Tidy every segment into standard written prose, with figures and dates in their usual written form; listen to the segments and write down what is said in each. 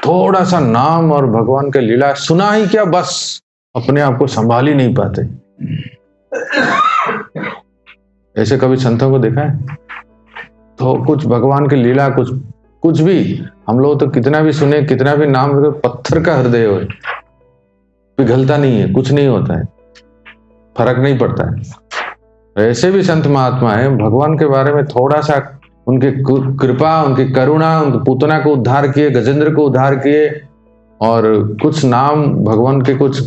थोड़ा सा नाम और भगवान के लीला सुना ही क्या, बस अपने आप को संभाल ही नहीं पाते। ऐसे कभी संतों को देखा है? तो कुछ भगवान की लीला, कुछ भी, हम लोग तो कितना भी सुने, कितना भी नाम, पत्थर का हृदय हो, पिघलता नहीं है, कुछ नहीं होता है, फर्क नहीं पड़ता है। ऐसे भी संत महात्मा है, भगवान के बारे में थोड़ा सा उनकी कृपा, उनकी करुणा, उनकी पूतना को उद्धार किए, गजेंद्र को उद्धार किए, और कुछ नाम भगवान के, कुछ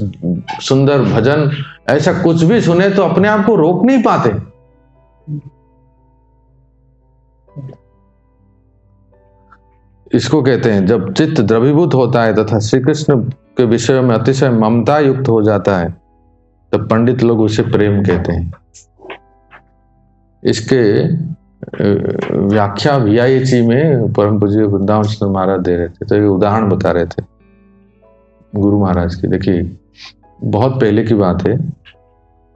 सुंदर भजन, ऐसा कुछ भी सुने तो अपने आप को रोक नहीं पाते। इसको कहते हैं जब चित्त द्रवीभूत होता है तथा श्री कृष्ण के विषय में अतिशय ममता युक्त हो जाता है, तब पंडित लोग उसे प्रेम कहते हैं। इसके व्याख्या VIC में परम पूज्य वृंदावन चंद्र महाराज दे रहे थे, तो ये उदाहरण बता रहे थे गुरु महाराज की। देखिए, बहुत पहले की बात है,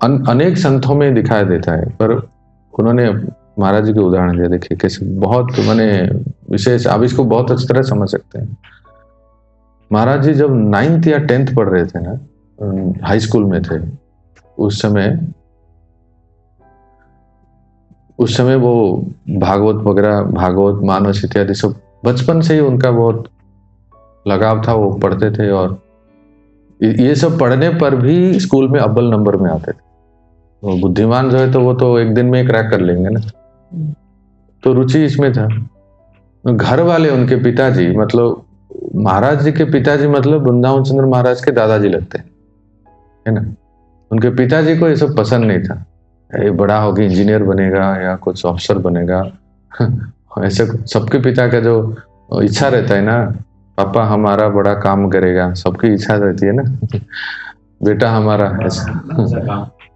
अनेक संतों में दिखाई देता है, पर उन्होंने महाराज जी के उदाहरण दिया। देखिए कैसे बहुत मैंने विशेष, आप इसको बहुत अच्छी तरह समझ सकते हैं। महाराज जी जब 9th या 10th पढ़ रहे थे ना, हाई स्कूल में थे, उस समय वो भागवत वगैरह, भागवत, मानस इत्यादि सब बचपन से ही उनका बहुत लगाव था, वो पढ़ते थे, और ये सब पढ़ने पर भी स्कूल में अव्वल नंबर में आते थे। वो बुद्धिमान जो है तो वो तो एक दिन में क्रैक कर लेंगे ना, तो रुचि इसमें था। घर वाले, उनके पिताजी, मतलब महाराज जी के पिताजी मतलब वृंदावन चंद्र महाराज के दादाजी लगते हैं, है ना। उनके पिताजी को ये सब पसंद नहीं था, ये बड़ा होकर इंजीनियर बनेगा या कुछ अफसर बनेगा। ऐसे सबके पिता का जो इच्छा रहता है ना, पापा हमारा बड़ा काम करेगा, सबकी इच्छा रहती है ना, बेटा हमारा ऐसा।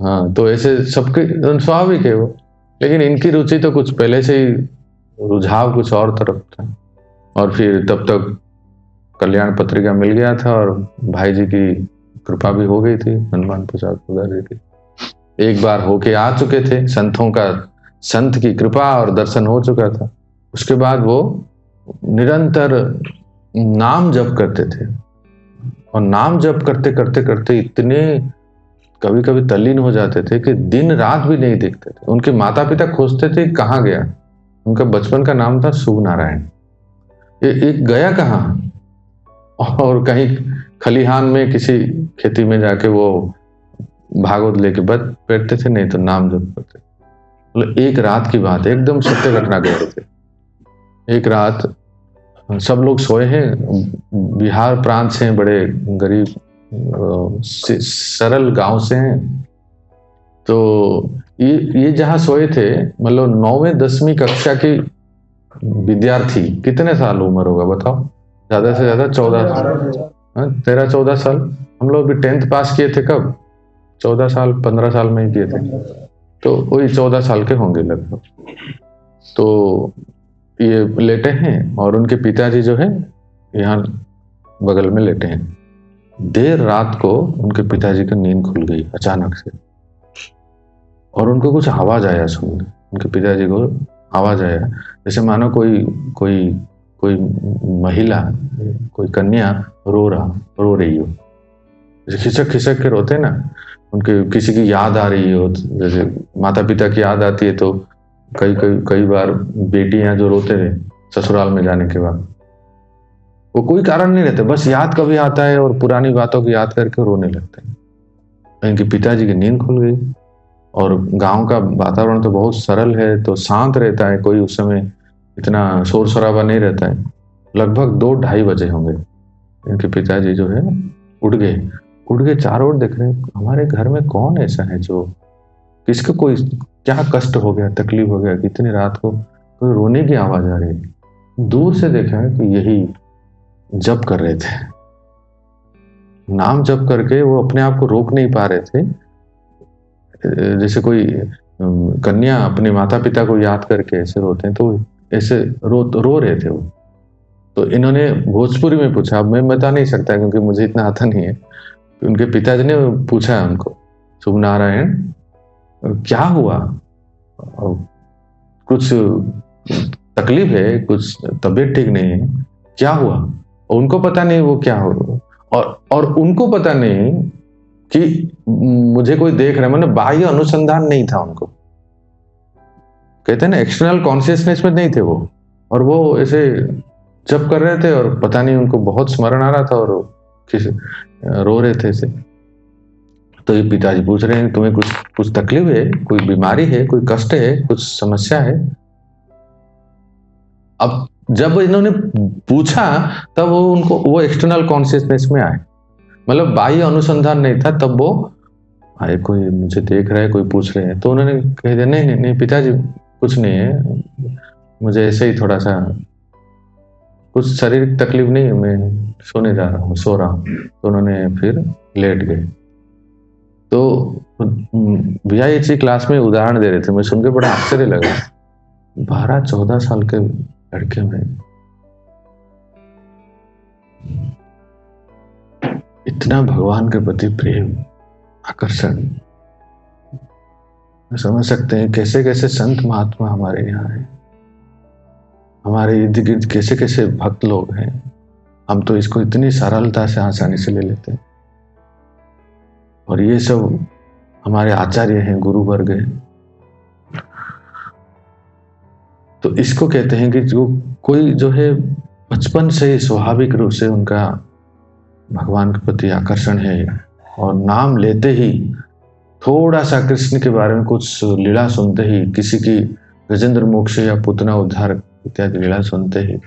हाँ, तो ऐसे सबके स्वाभाविक है वो। लेकिन इनकी रुचि तो कुछ पहले से ही, रुझाव कुछ और तरफ था। और फिर तब तक कल्याण पत्रिका मिल गया था, और भाई जी की कृपा भी हो गई थी, हनुमान प्रसाद पुजार जी की। एक बार होके आ चुके थे, संतों का, संत की कृपा और दर्शन हो चुका था। उसके बाद वो निरंतर नाम जप करते थे, और नाम जप करते करते करते इतने कभी कभी तल्लीन हो जाते थे कि दिन रात भी नहीं देखते थे। उनके माता पिता खोजते थे कहाँ गया। उनका बचपन का नाम था शुभ नारायण। ये गया कहाँ, और कहीं खलिहान में किसी खेती में जाके वो भागवत लेके बैठते थे, नहीं तो नाम जप करते। मतलब एक रात की बात है, एकदम सत्य घटना कह रहे थे। एक रात सब लोग सोए हैं, बिहार प्रांत से हैं, बड़े गरीब सरल गांव से हैं। तो ये जहां सोए थे, मतलब 9वीं 10वीं कक्षा की विद्यार्थी, कितने साल उम्र होगा बताओ? ज्यादा से ज्यादा 14 साल, 13-14 साल। हम लोग भी 10th पास किए थे कब? 14 साल 15 साल में ही किए थे, तो वही 14 साल के होंगे लगभग। तो ये लेटे हैं, और उनके पिताजी जो है यहाँ बगल में लेटे हैं। देर रात को उनके पिताजी की नींद खुल गई अचानक से, और उनको कुछ आवाज आया सुनने। उनके पिताजी को आवाज आया, जैसे मानो कोई महिला, कोई कन्या रो रही हो, जैसे खिसक खिसक के रोते ना। उनके किसी की याद आ रही हो, जैसे माता पिता की याद आती है, तो कई बार बेटियां जो रोते हैं ससुराल में जाने के बाद, वो कोई कारण नहीं रहते, बस याद कभी आता है और पुरानी बातों की याद करके रोने लगते हैं। इनके पिताजी की नींद खुल गई, और गांव का वातावरण तो बहुत सरल है, तो शांत रहता है, कोई उस समय इतना शोर शराबा नहीं रहता है। लगभग 2-2:30 बजे होंगे, इनके पिताजी जो है उठ गए, चारों ओर देख रहे हैं, हमारे घर में कौन ऐसा है जो, किसको कोई क्या कष्ट हो गया, तकलीफ हो गया, इतनी रात को कोई रोने की आवाज आ रही है। दूर से देखा है कि यही जप कर रहे थे, नाम जप करके वो अपने आप को रोक नहीं पा रहे थे। जैसे कोई कन्या अपने माता पिता को याद करके ऐसे रोते हैं, तो ऐसे रो रहे थे वो। तो इन्होंने भोजपुरी में पूछा, अब मैं बता नहीं सकता क्योंकि मुझे इतना आता नहीं है। उनके पिताजी ने पूछा उनको, शुभ नारायण क्या हुआ, कुछ तकलीफ है, कुछ तबीयत ठीक नहीं है, क्या हुआ? उनको पता नहीं वो क्या हो, और उनको पता नहीं कि मुझे कोई देख रहा है, मतलब बाह्य अनुसंधान नहीं था उनको। कहते हैं ना, एक्सटर्नल कॉन्शियसनेस में नहीं थे वो, और वो ऐसे जप कर रहे थे और पता नहीं उनको बहुत स्मरण आ रहा था और किस रो रहे थे ऐसे। तो ये पिताजी पूछ रहे हैं तुम्हें कुछ कुछ तकलीफ है, कोई बीमारी है, कोई कष्ट है, कुछ समस्या है? अब जब इन्होंने पूछा तब वो उनको वो एक्सटर्नल कॉन्शियसनेस में आए, मतलब बाह्य अनुसंधान नहीं था। तब वो आए, कोई मुझे देख रहा है, कोई पूछ रहे हैं। तो उन्होंने कह दिया नहीं नहीं नहीं पिताजी कुछ नहीं है, मुझे ऐसे ही थोड़ा सा कुछ शारीरिक तकलीफ नहीं है, मैं सोने जा रहा हूँ, सो रहा हूँ। तो उन्होंने फिर लेट गए। तो भैया इसी क्लास में उदाहरण दे रहे थे, मुझे सुन के बड़ा आश्चर्य लगा। 12-14 साल के लड़के में इतना भगवान के प्रति प्रेम, आकर्षण, समझ सकते हैं कैसे कैसे संत महात्मा हमारे यहाँ है, हमारे इर्द गिर्द कैसे कैसे भक्त लोग हैं। हम तो इसको इतनी सरलता से आसानी से ले लेते हैं, और ये सब हमारे आचार्य हैं, गुरु वर्ग हैं। तो इसको कहते हैं कि जो कोई जो है बचपन से ही स्वाभाविक रूप से उनका भगवान के प्रति आकर्षण है, और नाम लेते ही थोड़ा सा कृष्ण के बारे में कुछ लीला सुनते ही, किसी की गजेंद्र मोक्ष या पुतना उद्धार इत्यादि लीला सुनते ही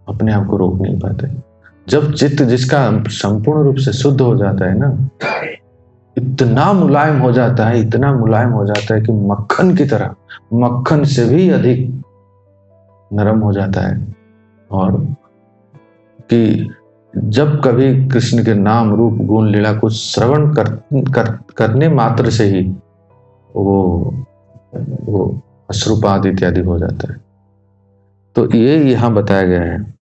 अपने आप को रोक नहीं पाते। जब चित्त जिसका संपूर्ण रूप से शुद्ध हो जाता है ना, इतना मुलायम हो जाता है, इतना मुलायम हो जाता है कि मक्खन की तरह, मक्खन से भी अधिक नरम हो जाता है। और कि जब कभी कृष्ण के नाम रूप गुण लीला कुछ श्रवण करने मात्र से ही वो अश्रुपात इत्यादि हो जाता है। तो ये यहाँ बताया गया है।